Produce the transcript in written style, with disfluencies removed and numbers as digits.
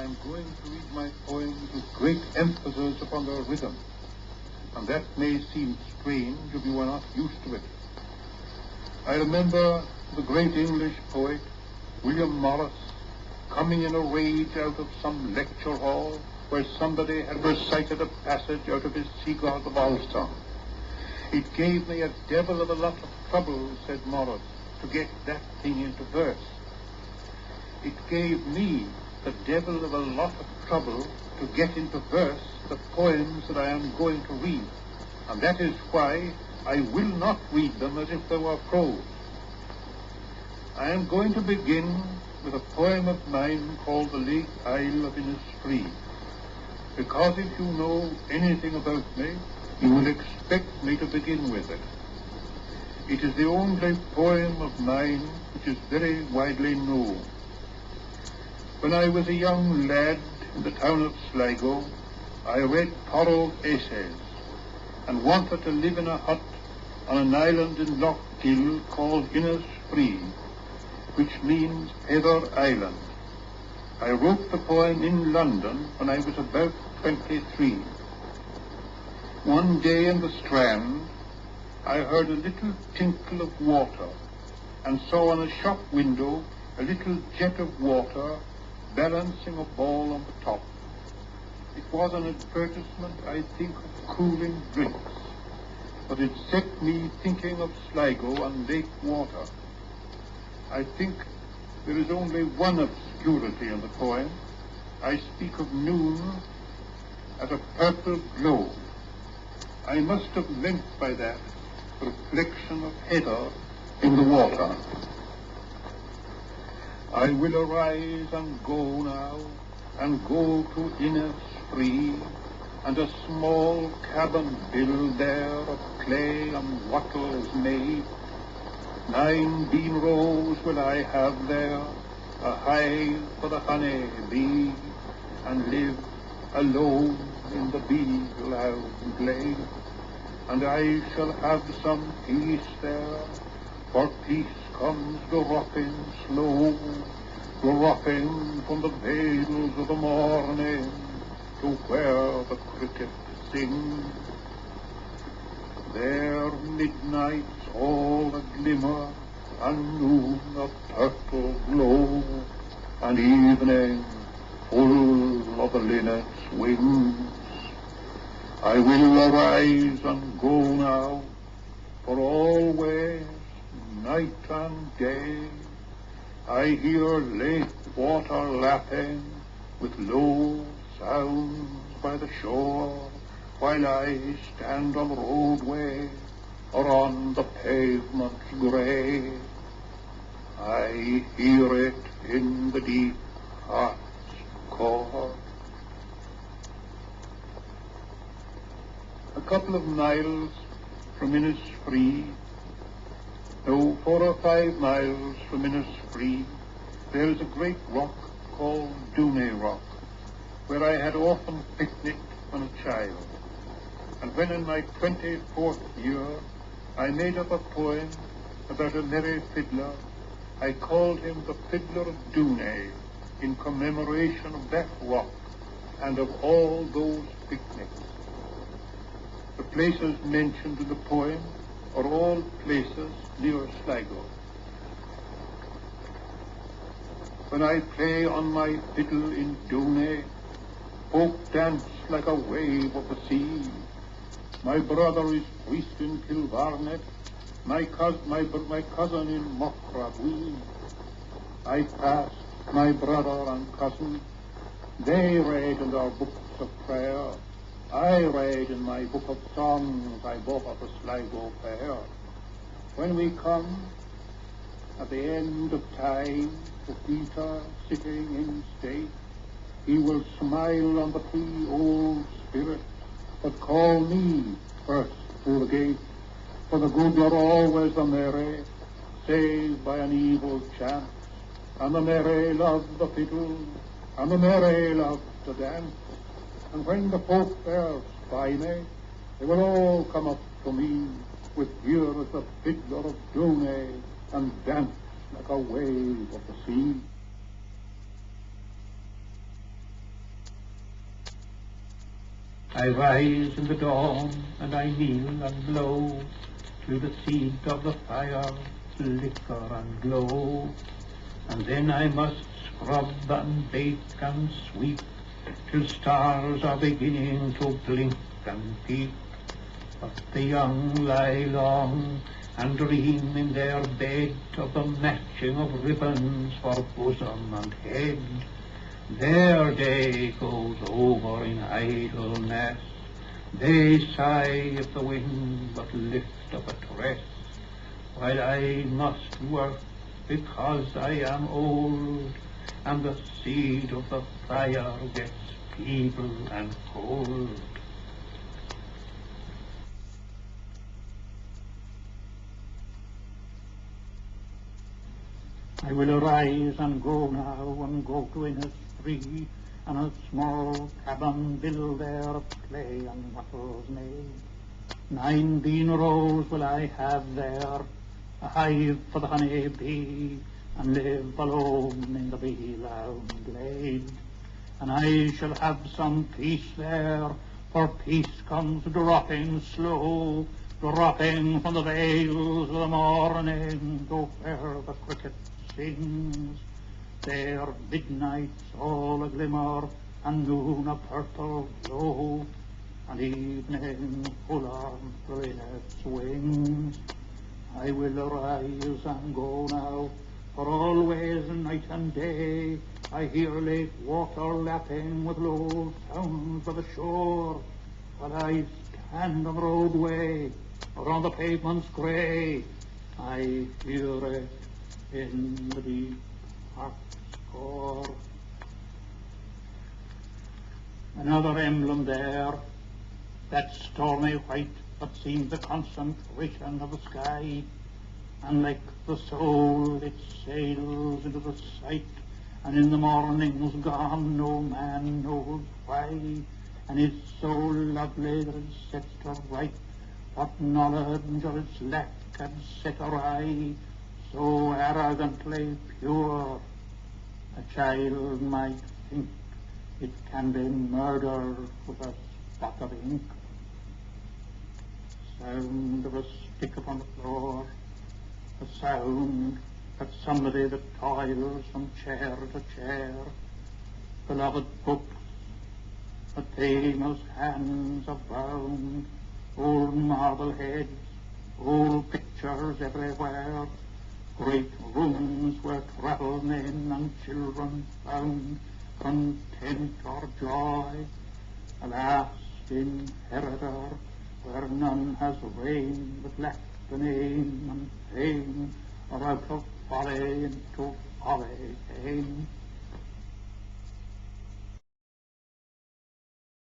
I'm going to read my poems with great emphasis upon their rhythm, and that may seem strange if you are not used to it. I remember the great English poet, William Morris, coming in a rage out of some lecture hall where somebody had recited a passage out of his Seagull of Allston. It gave me a devil of a lot of trouble, said Morris, to get that thing into verse. It gave me the devil of a lot of trouble to get into verse the poems that I am going to read, and that is why I will not read them as if they were prose. I am going to begin with a poem of mine called The Lake Isle of Innisfree, because if you know anything about me, you will expect me to begin with it. It is the only poem of mine which is very widely known. When I was a young lad in the town of Sligo, I read Torrow's essays and wanted to live in a hut on an island in Lough Gill called Innisfree, which means Heather Island. I wrote the poem in London when I was about 23. One day in the Strand, I heard a little tinkle of water and saw on a shop window a little jet of water balancing a ball on the top. It was an advertisement, I think, of cooling drinks, but it set me thinking of Sligo and lake water. I think there is only one obscurity in the poem. I speak of noon as a purple glow. I must have meant by that the reflection of heather in the water. I will arise and go now, and go to Innisfree, and a small cabin build there of clay and wattles made. 9 bean rows will I have there, a hive for the honey bee, and live alone in the bee-loud glade. And I shall have some peace there, for peace comes dropping slow, dropping from the vales of the morning to where the cricket sings. There midnight's all a glimmer, and noon a purple glow, and evening full of the linnet's wings. I will arise and go now, for always, night and day, I hear lake water lapping with low sounds by the shore, while I stand on the roadway or on the pavement grey. I hear it in the deep heart's core. A couple of miles from Innisfree, 4 or 5 miles from Innisfree, there is a great rock called Dooney Rock, where I had often picnicked when a child. And when in my 24th year I made up a poem about a merry fiddler, I called him the Fiddler of Dooney, in commemoration of that rock and of all those picnics. The places mentioned in the poem are all places near Sligo. When I play on my fiddle in Dooney, folk dance like a wave of the sea. My brother is priest in Kilvarnet, my cousin in Muckrabwee. I passed my brother and cousin. They read in their books of prayer. I read in my book of songs I bought at the Sligo Fair. When we come at the end of time to Peter sitting in state, he will smile on the 3 old spirits that call me first through the gate. For the good are always the merry, saved by an evil chance, and the merry love the fiddle, and the merry love to dance. And when the folk there spy me, they will all come up to me with here is the fiddler of Dooney, and dance like a wave of the sea. I rise in the dawn, and I kneel and blow till the seed of the fire flicker and glow. And then I must scrub and bake and sweep till stars are beginning to blink and peep. But the young lie long and dream in their bed of the matching of ribbons for bosom and head. Their day goes over in idleness. They sigh if the wind but lift up a tress, while I must work because I am old, and the seed of the fire gets feeble and cold. I will arise and go now and go to Innisfree, and a small cabin build there of clay and wattles made. 9 bean rows will I have there, a hive for the honey bee, and live alone in the bee-loud glade. And I shall have some peace there, for peace comes dropping slow, dropping from the vales of the morning to where the cricket sings. There midnight's all a glimmer, and noon a purple glow, and evening full on through its wings. I will arise and go now, for always night and day I hear lake water lapping with low sounds of the shore, while I stand on the roadway or on the pavements grey. I hear it in the deep heart's core. Another emblem there, that stormy white that seems the concentration of the sky, and like the soul it sails into the sight, and in the morning's gone no man knows why, and is so lovely that it sets to right what knowledge of its lack had set awry. So arrogantly pure, a child might think it can be murdered with a spot of ink. Sound of a stick upon the floor, a sound that somebody that toils from chair to chair. Beloved books that famous hands have bound, old marble heads, old pictures everywhere, great rooms where travelled men and children found content or joy, a last inheritor where none has reigned but left the name and fame, or out of folly into folly came.